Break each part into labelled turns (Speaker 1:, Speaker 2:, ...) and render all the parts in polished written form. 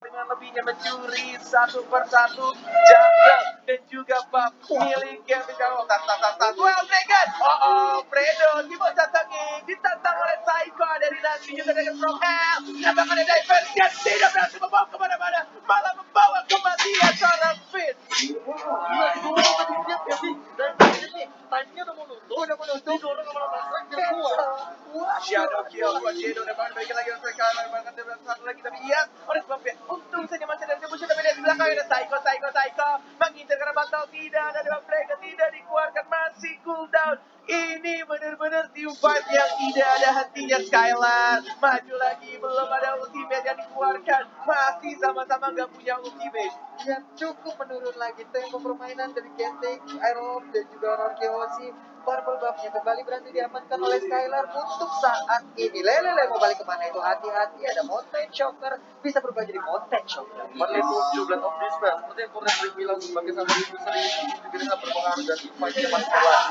Speaker 1: dengan lebihnya mencuri satu persatu jungle dan juga buff milik Kevin Carroll. Well Dragon, Fredo Timo Satangi ditantang oleh Psycho dari Nancy juga dengan From Hell. Apakah ada diversion? Tidak berhasil membawa kemana-mana, malah membawa kematian seorang Finn. Shadow kill buat Shadow dan bahkan balikin lagi untuk Skylar, bahkan dia satu lagi tapi iya oleh sebabnya untung saja masih ada musuh tapi dari belakang ada Psycho mengincar karena batal tidak ada dua mereka tidak dikeluarkan masih cooldown. Ini benar-benar team fight yang tidak ada hentinya. Skylar maju lagi, belum ada ultimate yang dikeluarkan, masih sama-sama nggak punya ultimate.
Speaker 2: Yang cukup menurun lagi tempo permainan dari Genting, Aerob dan juga Norkeosi. Purple buff-nya kembali berhasil diamankan oleh Skylar untuk saat ini. Lele mau balik kemana itu? Hati-hati, ada Mountain Shocker, bisa berubah jadi Mountain Shocker.
Speaker 3: Itu Blade of Despair, seperti yang Fortnite bilang sebagai salah satu seri bisa berpengaruh dan fight-nya masih kuat.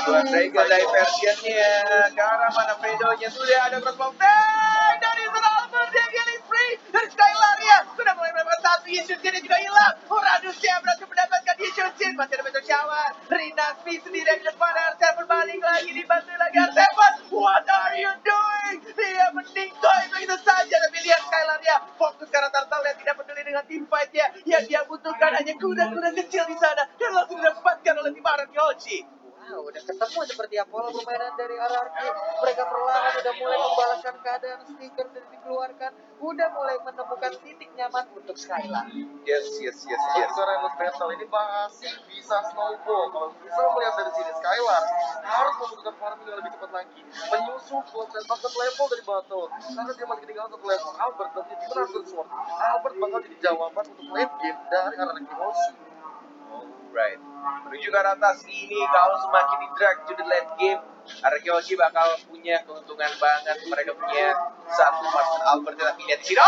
Speaker 1: Buat Dragon diversionnya ke arah mana Fredo-nya sudah ada crossbow dari Albert dia killing free dari Skylar ya sudah mulai mendapatkan satu Yishun dia juga hilang. Radusnya berhasil mendapatkan Yishun masih ada Beto Shower. Rinasmi sendiri di depan, Arcel berbalik lagi, dibantu lagi Arcel. What are you doing? Dia meninggoy begitu saja, tapi lihat Skylar ya fokus karena Turtle yang tidak peduli dengan team fight ya. Yang dia butuhkan hanya kuda-kuda kecil di sana dan langsung didapatkan oleh tim Yoshi.
Speaker 2: Wow, udah ketemu seperti apa pola permainan dari RRQ. Mereka perlahan udah mulai membalaskan keadaan, stiker dan dikeluarkan, udah mulai menemukan titik nyaman untuk Skylar.
Speaker 1: Yes.
Speaker 3: Sekarang Endless Battle ini masih bisa snowball. Kalau bisa melihat dari sini, Skylar harus membutuhkan farming yang lebih cepat lagi, menyusul konten level dari Battle. Karena dia masih ketinggalan satu level. Albert dan di Dragon Sword, Albert bakal jadi jawaban untuk late game dari arah Yoshi.
Speaker 1: Alright, menuju ke atas ini kalau semakin di drag to the late game, Yoshi bakal punya keuntungan banget. Mereka punya satu Martin Albert tapi lihat di sini.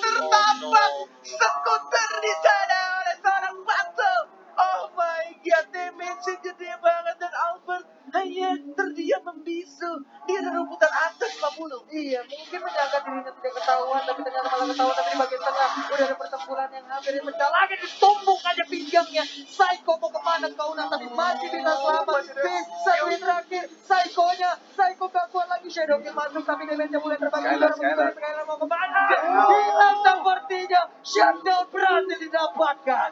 Speaker 1: Tertampak skuter di sana oleh seorang Battle. Oh my god, damage gede banget dan Albert hanya terdiam membisu di rumputan atas 50.
Speaker 2: Iya, mungkin menyangka dirinya tidak ketahuan, tapi ternyata malah ketahuan. Tapi di bagian tengah udah ada pertempuran yang hampir pecah lagi, ditumbuk aja pinggangnya. Psycho mau kemana kau tapi masih bisa selamat. Bisa duit terakhir, Psycho gak kuat lagi. Shadow King masuk tapi damage-nya mulai terbagi. Skylar mau kemana? Hilang sepertinya. Shutdown berhasil didapatkan.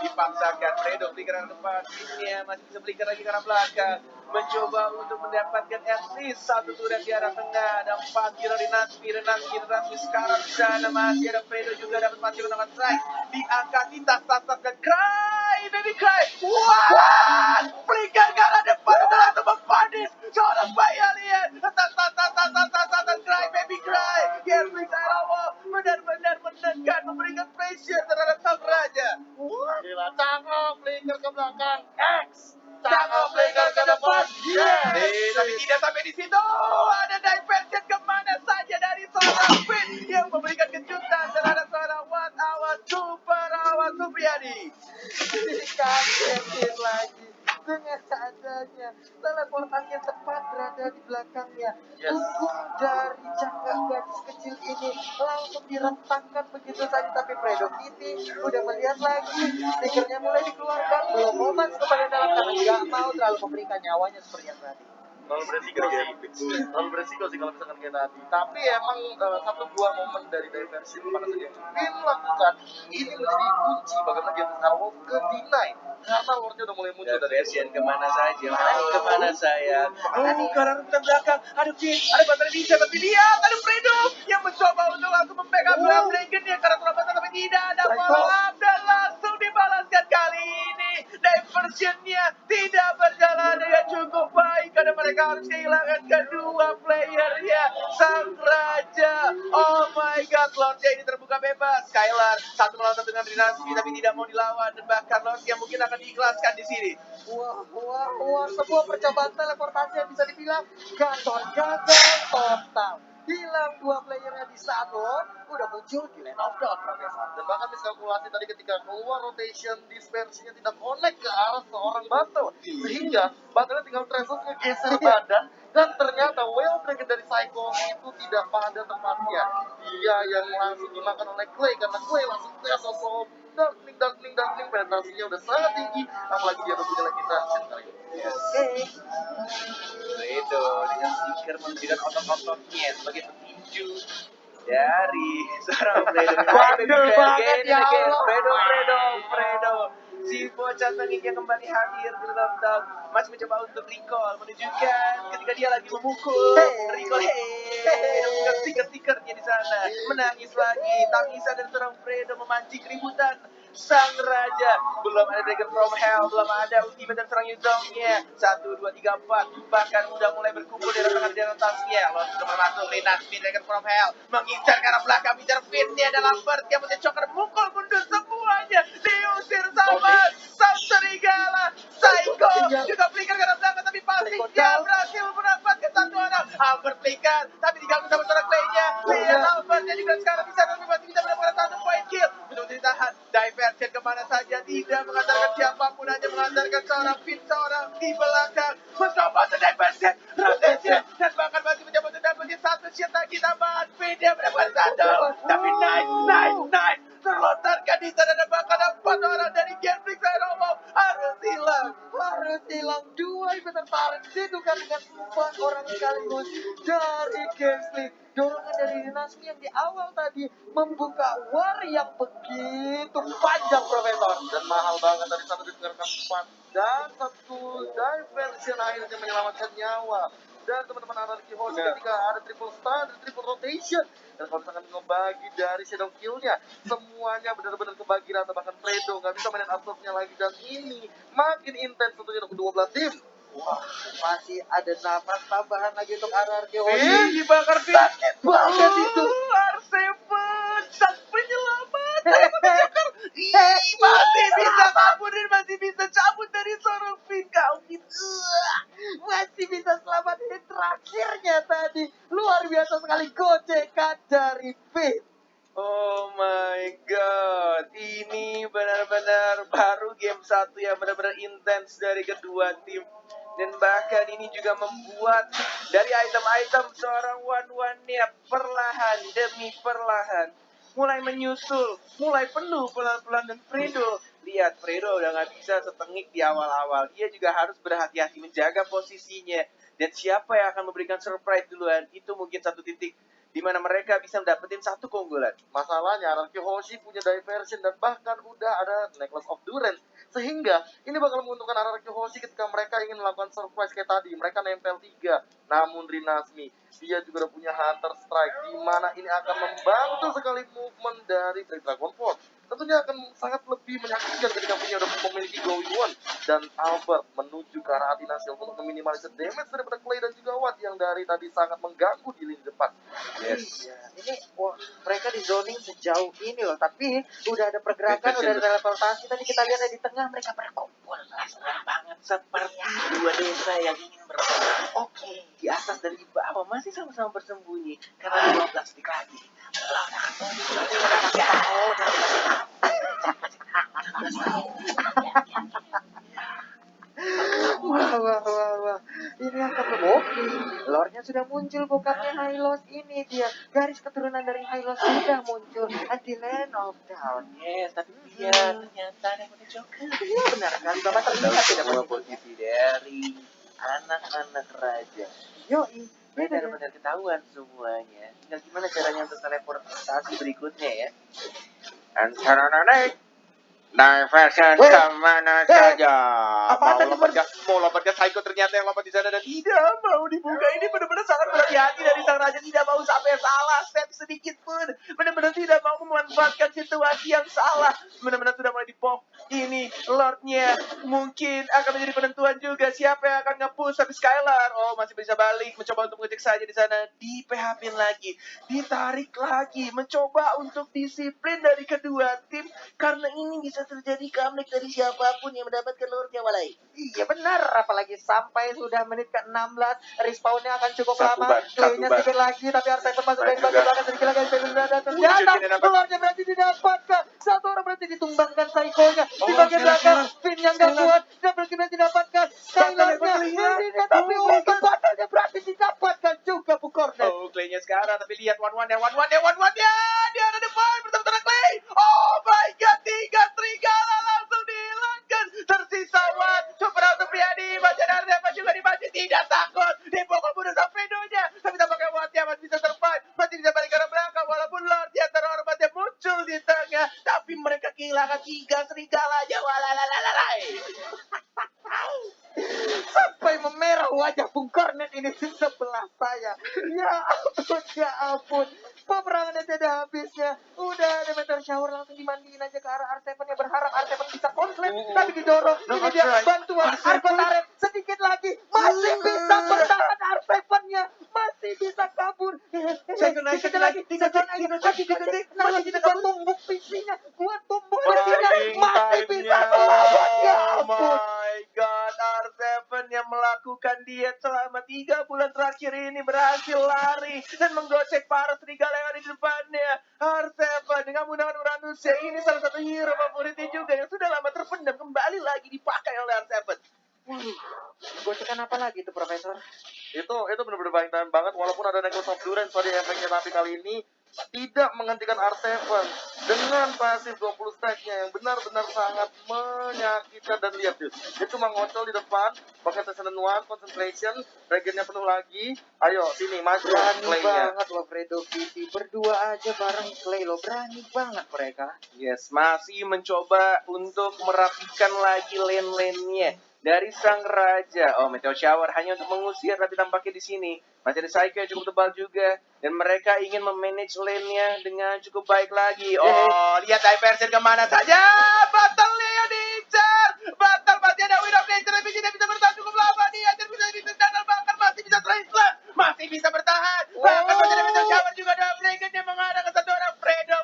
Speaker 1: Dipaksakan Fredo beli ke arah depan, timnya masih bisa beli lagi ke arah belakang, mencoba untuk mendapatkan at least satu turret di arah tengah. Ada 4 kilo di Renasmi sekarang di sana masih ada Fredo juga dapat masih mendapatkan strike, diangkat tas dan Baby Cry, wah, berikan ke arah depan untuk langsung mempadis seorang bayi alien. Baby Cry, Gerwig Aerob benar-benar menekan, memberikan pressure terhadap sang raja.
Speaker 3: Gila, cangkok, flicker ke belakang, X, cangkok, flicker ke depan,
Speaker 1: Tapi tidak sampai di situ. Ada diversion kemana saja dari seorang Finn yang memberikan kejutan terhadap seorang Super Awat Supriyadi.
Speaker 2: Dikagetin lagi dengan adanya teleportasi yang tepat berada di belakangnya. Tubuh dari cangkak gadis kecil ini langsung diretakkan begitu saja, tapi Fredo Kitty udah melihat lagi, stikernya mulai dikeluarkan, belum momen kepada dalam karena nggak mau terlalu memberikan nyawanya seperti yang tadi.
Speaker 3: Terlalu beresiko sih kalau misalkan kayak tadi. Tapi emang satu buah momen dari diversi pada saat yang Finn lakukan ini menjadi kunci bagaimana dia Arrow ke deny karena Lordnya udah mulai muncul dari
Speaker 1: Diversion kemana saja, kemana saya. Karena kita belakang ada Finn, ada Baterai Ninja, tapi lihat ada Fredo yang mencoba untuk langsung membackup Dragon ya karena terlambat tapi tidak ada follow up dan langsung dibalaskan. Kali ini diversionnya tidak berjalan dengan cukup baik karena mereka harus kehilangan kedua playernya, sang raja. Oh my god, Lordnya ini terbuka bebas. Skylar satu melawan satu dengan Rinasmi tapi tidak mau dilawan dan bahkan Lordnya mungkin akan diikhlaskan di sini.
Speaker 2: Wah, sebuah percobaan teleportasi yang bisa dibilang gagal total. hilang dua playernya di saat udah muncul di lane of dawn, Profesor.
Speaker 3: Dan bahkan miskalkulasi tadi ketika keluar rotation dispersinya tidak connect ke arah seorang battle, sehingga battle tinggal Tresos ngegeser badan, dan ternyata Well Dragon dari Psycho itu tidak pada tempatnya. Dia yang langsung dimakan oleh Clay karena Clay langsung Tresos darkling penetrasinya udah sangat tinggi, apalagi dia udah punya legislasi kali ini.
Speaker 2: Oke.
Speaker 1: Fredo dengan Seeker menunjukkan otot-ototnya sebagai petinju dari seorang Fredo.
Speaker 2: Bandel banget, ya Allah.
Speaker 1: Fredo. Si bocah tengiknya kembali hadir di dalam down. Masih mencoba untuk recall, menunjukkan ketika dia lagi memukul. Recall, dengan stiker-stikernya di sana. Menangis lagi. Tangisan dari seorang Fredo memancing keributan. Sang Raja, belum ada Dragon from Hell, belum ada ultimate dan serang Yuzongnya. 1, 2, 3, 4, bahkan udah mulai berkumpul di tangan di atasnya. Lalu sudah masuk Lina, Spin Dragon from Hell, mengincar ke arah belakang, mengincar Fitnya dalam Bird yang menjadi choker, mukul mundur semuanya, diusir sama sang serigala. Psycho juga flicker ke arah belakang, tapi pasti dia berhasil mendapatkan satu orang. Albert flicker, tapi diganggu sama seorang Clay-nya. Lihat Albertnya juga sekarang bisa, tapi masih bisa mendapatkan satu point kill. Betul ditahan, diversion kemana saja, tidak mengantarkan siapapun, hanya mengantarkan seorang Fit, seorang di belakang, mencoba untuk diversion, rotation, dan bahkan masih mencoba untuk dapetin satu shot lagi tambahan. Fit dia mendapatkan satu, tapi nice, terlontarkan di sana, dan bahkan 4 orang dari Genflix saya ngomong harus hilang.
Speaker 2: Dua peserta itu kan dengan 4 orang sekaligus dari Gensling. Dorongan dari Dinasmi yang di awal tadi membuka war yang begitu panjang, Profesor.
Speaker 3: Dan mahal banget tadi satu didengarkan 4 dan satu diversion akhirnya menyelamatkan nyawa. Dan teman-teman Anarchy Host ketika ada triple stun dan triple rotation, dan kalau misalkan ngebagi dari shadow kill-nya, semuanya benar-benar kebagi rata, bahkan Fredo nggak bisa mainin absorbnya lagi, dan ini makin intens tentunya untuk kedua belah tim.
Speaker 2: Wah, masih ada napas tambahan lagi untuk RRQ.
Speaker 1: Dibakar Fit,
Speaker 2: Sakit banget itu.
Speaker 1: R7, sang penyelamat, masih bisa kaburin, masih bisa cabut dari seorang Fit. Kau gitu.
Speaker 2: Masih bisa selamat hit terakhirnya tadi. Luar biasa sekali gocekan dari Fit.
Speaker 1: Oh my god, ini benar-benar baru game 1 yang benar-benar intens dari kedua tim. Dan bahkan ini juga membuat dari item-item seorang one-one-nya perlahan demi perlahan mulai menyusul, mulai penuh pelan-pelan. Dan Fredo, lihat Fredo udah gak bisa setengik di awal-awal. Dia juga harus berhati-hati menjaga posisinya. Dan siapa yang akan memberikan surprise duluan, itu mungkin satu titik di mana mereka bisa mendapatkan satu keunggulan.
Speaker 3: Masalahnya Anarchy Hoshi punya diversion dan bahkan udah ada Necklace of Durance, sehingga ini bakal menguntungkan Anarchy Hoshi ketika mereka ingin melakukan surprise kayak tadi. Mereka nempel 3, namun Rinasmi dia juga udah punya Hunter Strike, di mana ini akan membantu sekali movement dari Black Dragon Force. Tentunya akan sangat lebih menyakitkan ketika punya udah memiliki Glowing One, dan Albert menuju ke arah Adinasil untuk meminimalisir damage daripada Clay dan juga Watt yang dari tadi sangat mengganggu di lini depan.
Speaker 2: Yes. Ini mereka di zoning sejauh ini loh, tapi udah ada pergerakan, udah ada teleportasi. Tadi kita lihat di tengah mereka berkumpul.
Speaker 1: Serah banget seperti dua desa yang ingin berperang. Oke, di atas dan di bawah masih sama-sama bersembunyi karena 12 detik lagi.
Speaker 2: Wah. Ini yang oke. Lore-nya sudah muncul, bukannya Hylos ini dia. Garis keturunan dari Hylos sudah muncul. Di Land of Dawn.
Speaker 1: Yes, tapi dia ternyata ada yang Joker.
Speaker 2: Iya benar kan, Bapak terlihat tidak
Speaker 1: Semua
Speaker 2: begitu.
Speaker 1: posisi dari anak-anak raja.
Speaker 2: Yoi, beda deh.
Speaker 1: Benar-benar ketahuan semuanya. Tinggal gimana caranya untuk teleportasi berikutnya ya. Antara naik diversion kemana saja. Mau lompat ke Psycho, ternyata yang lompat di sana dan tidak mau dibuka. Ini benar-benar sangat berhati-hati dari sang raja, tidak mau sampai salah step sedikit pun. Benar-benar tidak mau memanfaatkan situasi yang salah. Benar-benar sudah mulai Ini Lordnya mungkin akan menjadi penentuan juga siapa yang akan nge-push. Tapi Skylar, oh masih bisa balik, mencoba untuk mengecek saja di sana. Di PHP lagi, ditarik lagi, mencoba untuk disiplin dari kedua tim. Karena ini bisa terjadi comeback dari siapapun yang mendapatkan Lordnya, Walai.
Speaker 2: Iya benar, apalagi sampai sudah menit ke-16, respawnnya akan cukup
Speaker 1: Satu
Speaker 2: lama.
Speaker 1: bar, satu
Speaker 2: Playnya
Speaker 1: bar.
Speaker 2: sedikit lagi, tapi Artepen masuk
Speaker 1: Baik
Speaker 2: dari bagian
Speaker 1: juga.
Speaker 2: belakang sedikit lagi. Playnya dan
Speaker 1: Muncul
Speaker 2: ternyata
Speaker 1: kini dapat.
Speaker 2: keluarnya berarti didapatkan. Satu orang berarti ditumbangkan Saikonya di
Speaker 1: Oh,
Speaker 2: bagian belakang.
Speaker 1: Skylar.
Speaker 2: Pin yang gak
Speaker 1: Skylar.
Speaker 2: kuat, double kill didapatkan. Skylarnya
Speaker 1: Batalnya
Speaker 2: ini tapi
Speaker 1: oh my God.
Speaker 2: batalnya berarti didapatkan juga Bu Cornet.
Speaker 1: Oh, Clay-nya sekarang, tapi lihat one-one-nya. Dia ada depan, bersama Clay. Oh my God, 3 serigala langsung dihilangkan. Tersisa Wan, Super Auto Priadi, Bacan Ardepa juga dibantu. Tidak takut, dipukul bunuh sama Fredo-nya. Tapi tampaknya Wan-nya masih bisa survive, masih bisa balik ke arah belakang. Walaupun Lord yang terhormatnya muncul di tengah, tapi mereka kehilangan 3 serigalanya. Walalalalai.
Speaker 2: Sampai memerah wajah Bung Cornet ini di sebelah saya. Ya ampun. Peperangannya tidak habisnya. Udah ada meteor shower langsung dimandiin aja ke arah R7 yang berharap R7 bisa konslet. Tapi didorong. Ini dia bantuan Argonaret. Sedikit lagi. Masih bisa bertahan R7-nya. Masih bisa kabur. Sedikit lagi. Masih bisa gua tumbuk PC-nya. Gua tumbuk PC-nya. Masih bisa selamat. Ya
Speaker 1: Oh
Speaker 2: ampun.
Speaker 1: my God, R7 yang melakukan diet selama 3 bulan terakhir ini berhasil lari dan menggocek para serigala yang ada di depannya. R7 dengan menggunakan Uranusnya, ini salah satu hero favoritnya juga yang sudah lama terpendam kembali lagi dipakai oleh R7.
Speaker 2: Gocekan apa lagi itu Profesor?
Speaker 3: Itu benar-benar banyak banget, walaupun ada Necklace of Durance pada efeknya, tapi kali ini tidak menghentikan R7 dengan pasif 20 stack-nya yang benar-benar sangat menyakitkan. Dan lihat tuh, dia cuma ngocol di depan pakai Season 1 concentration, regennya penuh lagi. Ayo sini maju
Speaker 2: Berani
Speaker 3: play-nya.
Speaker 2: banget loh Fredo Kitty. Berdua aja bareng Clay loh. Berani banget mereka.
Speaker 1: Yes, masih mencoba untuk merapikan lagi lane-lane-nya dari sang raja. Oh, Meteor Shower hanya untuk mengusir, tapi tampaknya di sini masih ada Psycho yang cukup tebal juga. Dan mereka ingin memanage lane-nya dengan cukup baik lagi. Oh, lihat diversion kemana saja. Battle-nya yang diincar. Battle masih ada Wind of Nature, tapi tidak bisa bertahan cukup lama. Dia bisa ditendang, bahkan masih bisa translate. Masih bisa bertahan. Bahkan masih ada Meteor Shower juga. Ada Dragon yang mengarah ke satu orang. Fredo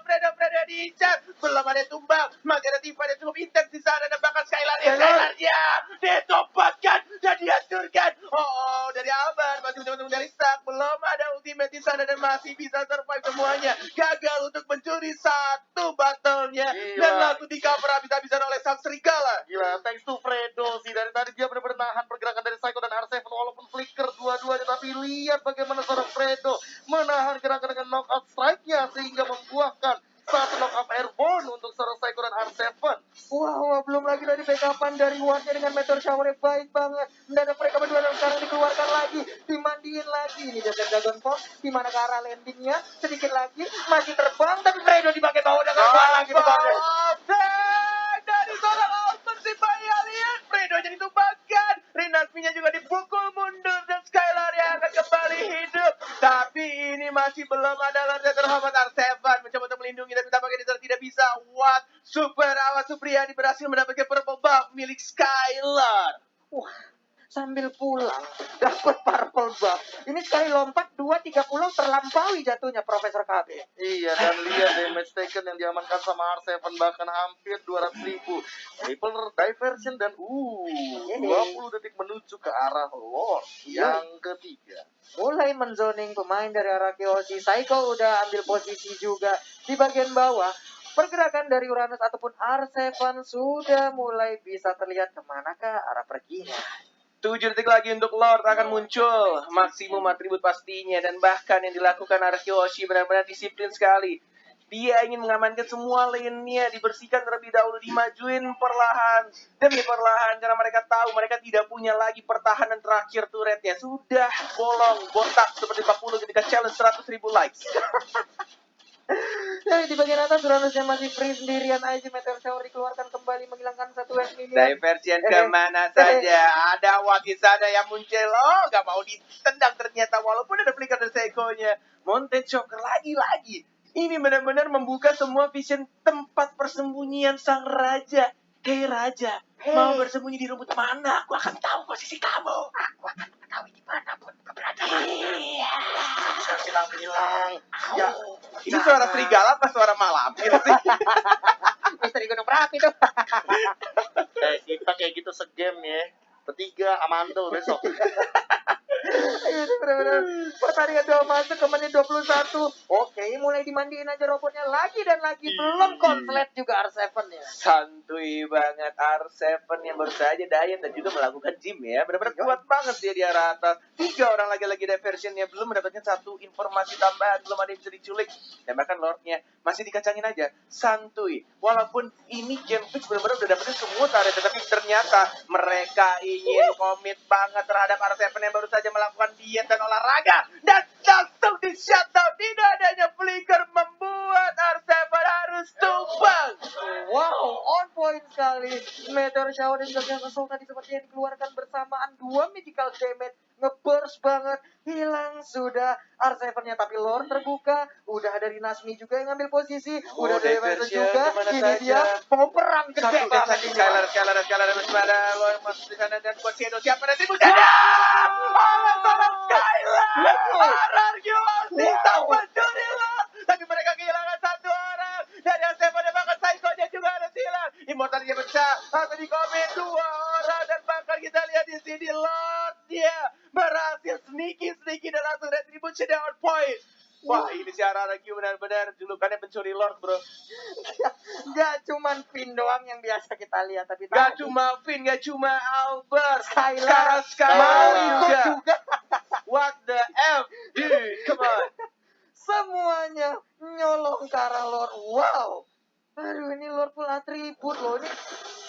Speaker 1: diincar. Belum ada tumbang. Masih ada Tifa yang cukup intens di sana. Dan bahkan Skylar-nya ditopatkan dan dihancurkan. Oh, dari Alban masih mencoba dari Stark. Belum ada ultimate di sana dan masih bisa survive semuanya. Gagal untuk mencuri satu battle-nya.
Speaker 3: Gila.
Speaker 1: Dan langsung di cover habis-habisan oleh sang serigala.
Speaker 3: Gila, thanks to Fredo sih. Dari tadi dia benar-benar nahan pergerakan dari Psycho dan R7 walaupun flicker dua-duanya. Tapi lihat bagaimana seorang Fredo menahan gerakan dengan knockout strike-nya sehingga membuahkan satu knockout airborne untuk seorang Psycho dan R7.
Speaker 2: Wah, belum lagi dari backupan dari Wardnya dengan Meteor Shower yang baik banget. Mendadak mereka berdua dan sekarang dikeluarkan lagi. Dimandiin lagi. Ini dia Dragon Force. Dimana ke arah landingnya. Sedikit lagi. Masih terbang. Tapi Fredo dipakai bawah dengan kuat lagi.
Speaker 1: Dari seorang Alban si bayi alien, Fredo jadi tumbangkan. Rinasminya juga dipukul mundur dan Skylar yang akan kembali hidup. Tapi ini masih belum ada Lord yang terhormat. R7 mencoba untuk melindungi, tapi tampaknya di sana tidak bisa. What? Super Awas Supriyadi berhasil mendapatkan purple buff milik Skylar.
Speaker 2: Wah, sambil pulang dapat purple buff. Ini sekali lompat 2-3 pulau terlampaui jatuhnya Profesor KB.
Speaker 3: Iya, dan lihat damage taken yang diamankan sama R7 bahkan hampir 200.000. Triple diversion dan 20 detik menuju ke arah Lord yang ketiga.
Speaker 2: Mulai menzoning pemain dari arah Kyoshi. Psycho udah ambil posisi juga di bagian bawah. Pergerakan dari Uranus ataupun R7 sudah mulai bisa terlihat kemanakah arah perginya.
Speaker 1: 7 detik lagi untuk Lord akan muncul. Maksimum atribut pastinya. Dan bahkan yang dilakukan Arkeoshi benar-benar disiplin sekali. Dia ingin mengamankan semua lane-nya. Dibersihkan terlebih dahulu. Dimajuin perlahan demi perlahan. Karena mereka tahu mereka tidak punya lagi pertahanan terakhir turretnya. Sudah bolong, botak seperti 40 ketika challenge 100.000 likes.
Speaker 2: Jadi di bagian atas Uranusnya masih free sendirian aja. Meteor Shower dikeluarkan kembali menghilangkan satu wave minion.
Speaker 1: Diversion kemana saja. Ada Waki sana yang muncul. Oh, gak mau ditendang ternyata. Walaupun ada flicker dari Seiko-nya. Mountain Shocker lagi-lagi. Ini benar-benar membuka semua vision tempat persembunyian sang raja. Hei Raja, mau bersembunyi di rumput mana? Aku akan tahu posisi kamu. Aku akan mengetahui dimanapun kau berada. Iya.
Speaker 3: Bilang. Ya,
Speaker 1: Itu suara serigala apa suara malampir sih?
Speaker 2: Misteri Gunung Merapi tuh.
Speaker 3: kita kayak gitu segame ya. Bertiga amandel besok.
Speaker 2: Itu benar-benar pertandingan doang masuk ke menit 21. Oke, mulai dimandiin aja robotnya lagi dan lagi. Belum konslet juga R7 ya.
Speaker 1: Santuy banget R7 yang baru saja diet dan juga melakukan gym ya. Benar-benar kuat banget dia di arah atas. 3 orang lagi-lagi diversionnya belum mendapatkan satu informasi tambahan, belum ada yang bisa diculik. Dan bahkan Lordnya masih dikacangin aja. Santuy. Walaupun ini Gen Fix benar-benar udah dapetin semua target, tetapi ternyata mereka ingin komit banget terhadap R7 yang baru saja melakukan diet dan olahraga. Dan langsung di shutdown. Tidak adanya flicker membuat R7 harus tumbang.
Speaker 2: Wow, on point sekali. Meteor Shower dan juga Gale Assault tadi seperti yang dikeluarkan bersamaan. 2 medical damage. Ngeburst banget. Hilang sudah R7-nya. Tapi Lord terbuka. Udah dari Nasmi juga yang ngambil posisi. Udah dari Vincent juga. Ini dia mau perang gede banget ini.
Speaker 1: Skylar masih ada lo yang masuk di sana dan Posiedo siapa nanti bukan oleh seorang Skylar RRQ sama Johnny lo, tapi mereka kehilangan satu orang dan yang saya pada bahkan Psycho-nya juga ada hilang. Immortalnya pecah atau di komen 2 orang dan bahkan kita lihat di sini Lord dia berhasil sneaky dan langsung retribution on point. Wah, ini si RRQ benar-benar julukannya pencuri Lord, bro.
Speaker 2: Gak cuman Finn doang yang biasa kita lihat, tapi
Speaker 1: Gak
Speaker 2: tadi
Speaker 1: cuma Finn, gak cuma Albert,
Speaker 2: Skylar
Speaker 1: sekarang
Speaker 2: mau
Speaker 1: Skylar
Speaker 2: ikut
Speaker 1: juga.
Speaker 2: juga.
Speaker 1: What the F, dude, come on.
Speaker 2: Semuanya nyolong ke arah Lord. Wow. Aduh, ini Lord full atribut loh. Ini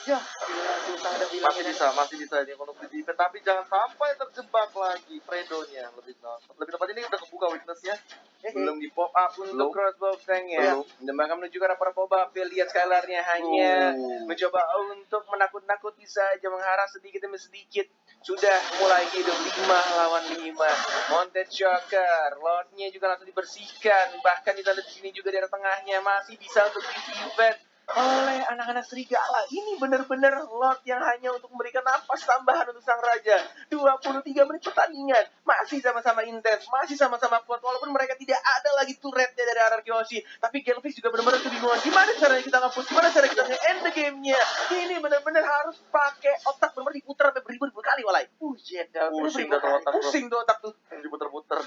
Speaker 2: ya, gila, susah ada bilangnya.
Speaker 3: Masih bisa ini kalau di defense, tapi jangan sampai terjebak lagi Fredo-nya. Lebih tepat ini udah kebuka weakness-nya.
Speaker 1: Belum di pop up untuk
Speaker 3: Belum.
Speaker 1: crossbow tank-nya. Dan bahkan menuju ke arah para pop-up, lihat Skylar-nya hanya mencoba untuk menakut-nakuti saja, mengharap sedikit demi sedikit. Sudah mulai hidup 5 lawan 5. Mounted Shocker, Lord-nya juga langsung dibersihkan. Bahkan di sini juga di arah tengahnya masih bisa untuk isi event oleh anak-anak serigala. Ini benar-benar Lord yang hanya untuk memberikan napas tambahan untuk sang raja. 23 menit pertandingan, masih sama-sama intens, masih sama-sama kuat. Walaupun mereka tidak ada lagi turretnya dari RRQ Hoshi, tapi Gelfix juga benar-benar kebingungan. Gimana caranya kita nge-push, gimana cara kita nge-end the game-nya. Ini benar-benar harus pakai otak, benar-benar diputar sampai beribu-ribu kali walai.
Speaker 3: Pusing dah tuh otak tuh.
Speaker 1: Pusing tuh otak tuh.
Speaker 3: Diputer-puter.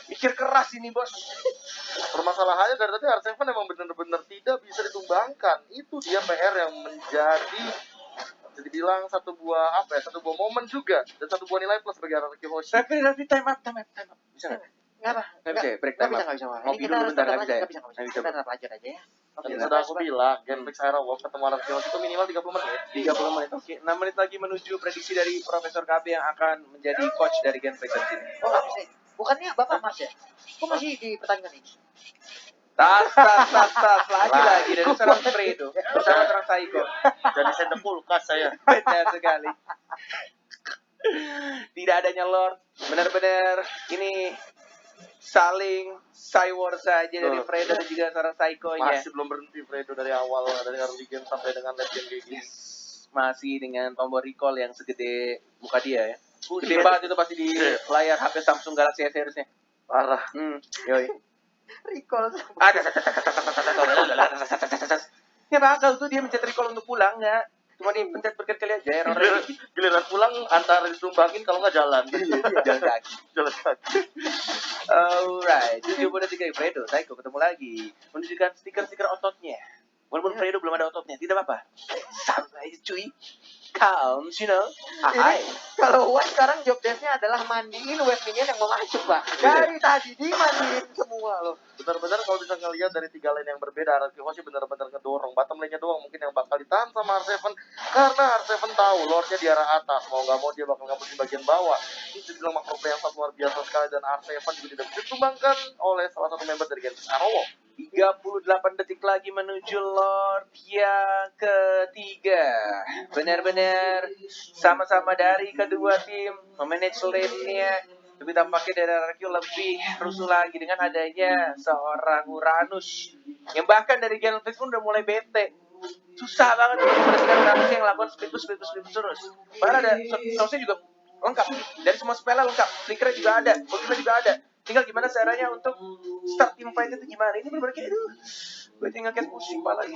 Speaker 1: Mikir keras ini, bos.
Speaker 3: Permasalahannya dari tadi R7 emang benar-benar tidak bisa ditumbangkan. Itu dia PR yang menjadi jadi bilang satu buah momen juga dan satu buah nilai plus bagi RRQ Hoshi.
Speaker 1: Tapi time up. Bisa nggak?
Speaker 2: Nggak apa?
Speaker 1: Nggak bisa ya, break
Speaker 2: Nggak
Speaker 1: time
Speaker 2: bisa,
Speaker 1: up.
Speaker 2: nggak bisa. Ini
Speaker 1: Ngopi
Speaker 2: kita
Speaker 1: dulu
Speaker 2: harus
Speaker 1: bentar,
Speaker 2: tetap
Speaker 1: nggak bisa ya?
Speaker 2: lanjut, nggak bisa.
Speaker 1: Nggak bisa,
Speaker 2: Kita tetap lanjut aja ya.
Speaker 3: Dan sudah aku bilang, Genflix Aero Wolf ketemu RRQ Hoshi itu minimal 30 menit.
Speaker 1: 30 menit. Oke, 6 menit lagi menuju prediksi dari Profesor KB yang akan menjadi coach dari Genflix di sini.
Speaker 2: Oh, nggak bisa. Bukannya Bapak Mas ya? Kok masih di pertandingan ini?
Speaker 1: Tas. Lagi dari seorang Fredo bersama seorang Psycho.
Speaker 3: Jadi sendok kulkas saya.
Speaker 1: Benar sekali. Tidak adanya Lord, benar-benar ini saling cywar saja dari Fredo dan juga seorang Psycho-nya.
Speaker 3: Masih belum berhenti Fredo dari awal, dari early game sampai dengan late game kayak gini.
Speaker 1: Masih dengan tombol recall yang segede muka dia ya. Gede banget itu pasti di layar HP Samsung Galaxy S series-nya.
Speaker 3: Parah.
Speaker 1: Yoi.
Speaker 2: Recall.
Speaker 1: Ada. Ya bakal tuh dia mencet recall untuk pulang nggak? Cuma dipencet berkali-kali aja error.
Speaker 3: Giliran pulang antara ditumbangin kalau nggak jalan.
Speaker 1: Jalan kaki.
Speaker 3: Jalan kaki.
Speaker 1: Alright, 73 Fredo, Psycho ketemu lagi. Menunjukkan stiker-stiker ototnya. Walaupun Fredo belum ada ototnya, tidak apa-apa. Santai cuy. Calm, you know.
Speaker 2: Ini kalau West sekarang job desk-nya adalah mandiin West minion yang mau masuk, Pak. Dari tadi dimandiin semua loh.
Speaker 3: Benar-benar kalau bisa ngelihat dari 3 lane yang berbeda, RRQ Hoshi benar-benar ngedorong. Bottom lane-nya doang mungkin yang bakal ditahan sama R7 karena R7 tahu Lord-nya di arah atas. Mau nggak mau dia bakal ngapus di bagian bawah. Ini dibilang makro play yang sangat luar biasa sekali dan R7 juga tidak bisa ditumbangkan oleh salah satu member dari Genflix Arrow. 38 detik lagi menuju Lord yang ketiga. Benar-benar sama-sama dari kedua tim memanage lane-nya. Tapi tampaknya dari RRQ lebih rusuh lagi dengan adanya seorang Uranus. Yang bahkan dari Genflix pun udah mulai bete.
Speaker 1: susah banget untuk memperhatikan kasus yang lakukan split push terus. Padahal ada source juga lengkap dari semua spell lengkap, flicker juga ada, Pokemon juga ada. Tinggal gimana caranya untuk start team fight itu gimana? Ini benar-benar kayak aduh, gue tinggal kayak pusing pala ini.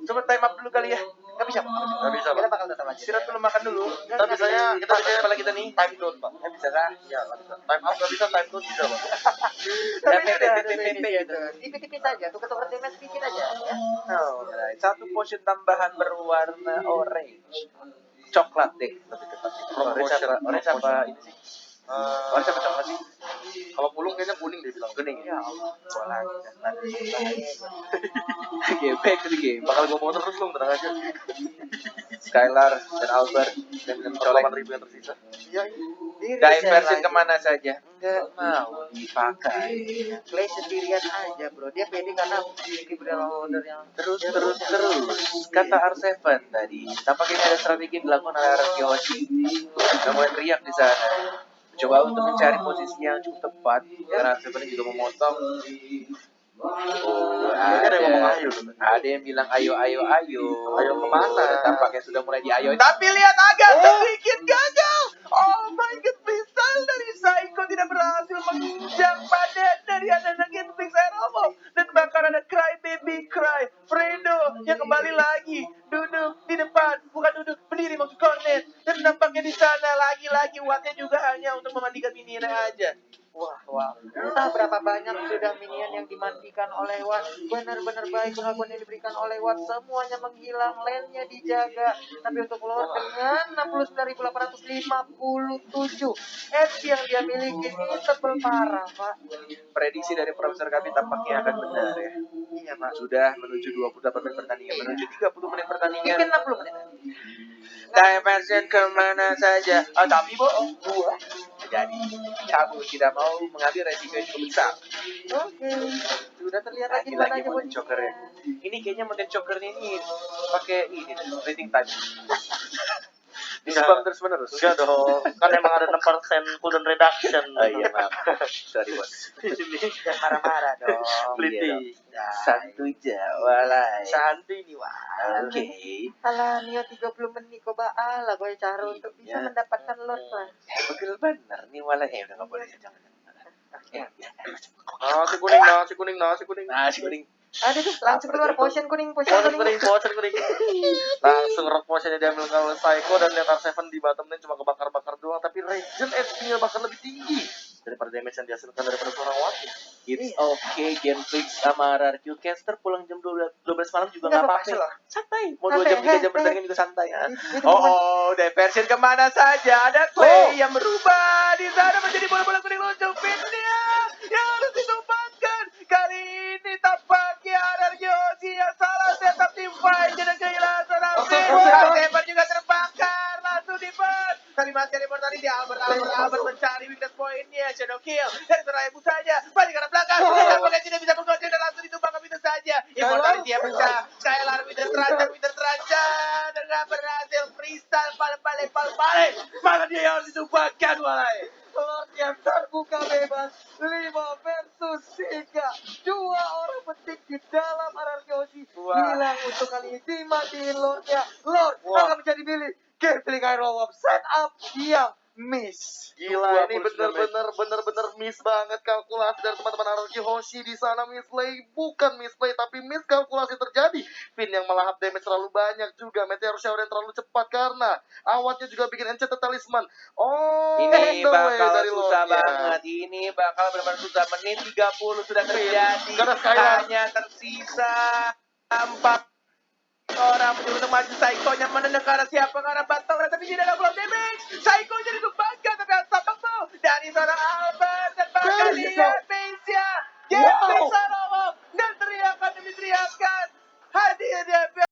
Speaker 1: Coba time up dulu kali ya. Nggak bisa.
Speaker 2: Kita bakal tetap aja.
Speaker 1: Istirahat dulu, makan dulu.
Speaker 3: Kita bisa
Speaker 1: kepala kita nih.
Speaker 3: time down, Pak.
Speaker 1: Nggak bisa kah?
Speaker 3: Ya, nggak bisa. Time up nggak bisa, time down bisa, Pak.
Speaker 2: Tapi
Speaker 1: PP,
Speaker 2: sudah ada
Speaker 1: PP,
Speaker 2: ini
Speaker 1: gitu.
Speaker 2: gitu. Tipis-tipis aja, tukar-tukar damage dikit aja. Ya.
Speaker 1: Alright. Satu potion tambahan berwarna orange. Coklat deh, lebih tepatnya. Orange apa ini sih? Orange apa coklat sih?
Speaker 3: Kalau pulung kayaknya kuning dia bilang.
Speaker 1: Kuning.
Speaker 2: Ya Allah.
Speaker 1: Bola. Gebek tadi game.
Speaker 3: Bakal gue bawa terus dong, tenang aja.
Speaker 1: Skylar dan Albert dan mencolek
Speaker 3: 8.000 yang tersisa.
Speaker 2: Iya,
Speaker 1: diversion kemana saja? Enggak mau dipakai.
Speaker 2: Clay sendirian aja bro, dia pede karena memiliki beberapa order yang
Speaker 1: Terus. Kata R7 tadi. Tampaknya ada strategi dilakukan oleh Arkeoshi. Sudah mulai teriak di sana. Coba untuk mencari posisi yang cukup tepat. Karena R7 juga memotong. Oh,
Speaker 3: ada yang ngomong ayo.
Speaker 1: Ada yang bilang ayo.
Speaker 3: Ayo kemana?
Speaker 1: Tampaknya sudah mulai diayo. Tapi lihat agak sedikit gagal. Oh my god, missile dari Psycho tidak berhasil menginjak badan dari anak-anak Infix Aeromo. Dan bahkan ada Cry Baby Cry Fredo yang kembali lagi duduk di depan, bukan duduk, berdiri maksud Cornet. Dan nampaknya di sana lagi-lagi wattnya juga hanya untuk memandikan minion aja.
Speaker 2: wah. Entah berapa banyak sudah minion yang dimandikan oleh Watt. Benar-benar baik perlakuan yang diberikan oleh Watt. Semuanya menghilang, lane-nya dijaga. Tapi untuk Lord dengan 69.857 edge yang dia miliki ini tebel parah, Pak.
Speaker 1: Prediksi dari Profesor kami tampaknya akan benar ya.
Speaker 2: Iya, Pak.
Speaker 1: Sudah menuju 28 menit pertandingan, menuju 30 menit pertandingan.
Speaker 2: Mungkin 60 menit.
Speaker 1: Diversion kemana saja. Tapi bohong. Jadi, kamu tidak mau mengambil resiko yang cukup besar.
Speaker 2: Oke. Sudah terlihat lagi di mana
Speaker 1: Lagi-lagi
Speaker 2: aja
Speaker 1: Mountain Choker ya. Ini kayaknya Mountain Choker ini pakai ini rating time. Dispam terus menerus.
Speaker 3: Enggak dong, kan emang ada 6% cooldown reduction.
Speaker 1: Oh iya, maaf. Sorry bos.
Speaker 2: Jangan marah-marah dong.
Speaker 3: Peliti.
Speaker 1: Santuy Jawa lah.
Speaker 3: Santuy nih, wah.
Speaker 1: Oke.
Speaker 2: Alah, Nio 30 menit kok baala gue cara untuk bisa
Speaker 1: Ya.
Speaker 2: mendapatkan Lord, Pak.
Speaker 1: Betul benar nih malah udah nggak boleh jangan.
Speaker 3: Nasi kuning.
Speaker 1: Nasi kuning.
Speaker 2: Ada tuh, langsung keluar potion kuning.
Speaker 3: Potion kuning. Langsung rock potionnya diambil oleh Psycho dan lihat R7 di bottom lane cuma kebakar-bakar doang, tapi Regen HP-nya bahkan lebih tinggi daripada damage yang dihasilkan daripada seorang Watt.
Speaker 1: It's okay, Game Fix sama RRQ Caster pulang jam 12 malam juga
Speaker 2: Nggak
Speaker 1: nggak
Speaker 2: apa-apa
Speaker 1: apa-apa. Santai. Mau 2
Speaker 2: Santai,
Speaker 1: jam 3 jam
Speaker 2: eh,
Speaker 1: pertandingan juga santai ya.
Speaker 2: Itu
Speaker 1: Oh, diversion kemana saja? Ada Clay yang berubah di sana menjadi bola-bola kuning lonjong pinnya yang harus ditumpahkan. Kali ini tampaknya RRQ yang salah setup tim fight dan kehilangan seorang Sepan juga terbakar langsung di ban. Tapi masih ada tadi di Albert mencari weakness point-nya. Shadow kill dari seorang ibu saja. Balik ke arah belakang. Tampaknya tidak bisa mengontrol dan langsung ditumbangkan itu saja. Immortality dia pecah. Skylar Winter Terancam dengan berhasil freestyle balik. Malah dia yang harus ditumbangkan walai.
Speaker 2: Lord yang terbuka bebas 5 versus 3. 2 orang penting di dalam RRQ hilang untuk kali ini dimatiin Lordnya. Lord akan menjadi milik Gambling Iron Wolf. Set up yang miss.
Speaker 3: Gila, ini bener-bener miss banget kalkulasi dari teman-teman RRQ Hoshi di sana. Misplay, bukan misplay tapi miskalkulasi terjadi. Pin yang melahap damage terlalu banyak juga. Meteor Shower yang terlalu cepat karena awatnya juga bikin Enchanted Talisman. Oh,
Speaker 1: Ini
Speaker 3: the way
Speaker 1: bakal
Speaker 3: dari
Speaker 1: susah
Speaker 3: Lordnya.
Speaker 1: banget. Ini bakal benar-benar susah. Menit 30 sudah terjadi.
Speaker 3: Karena Skylar.
Speaker 1: Hanya tersisa 4 orang mencoba untuk maju. Psycho-nya menendang ke arah siapa? Ke arah Battle. Tapi tidak ada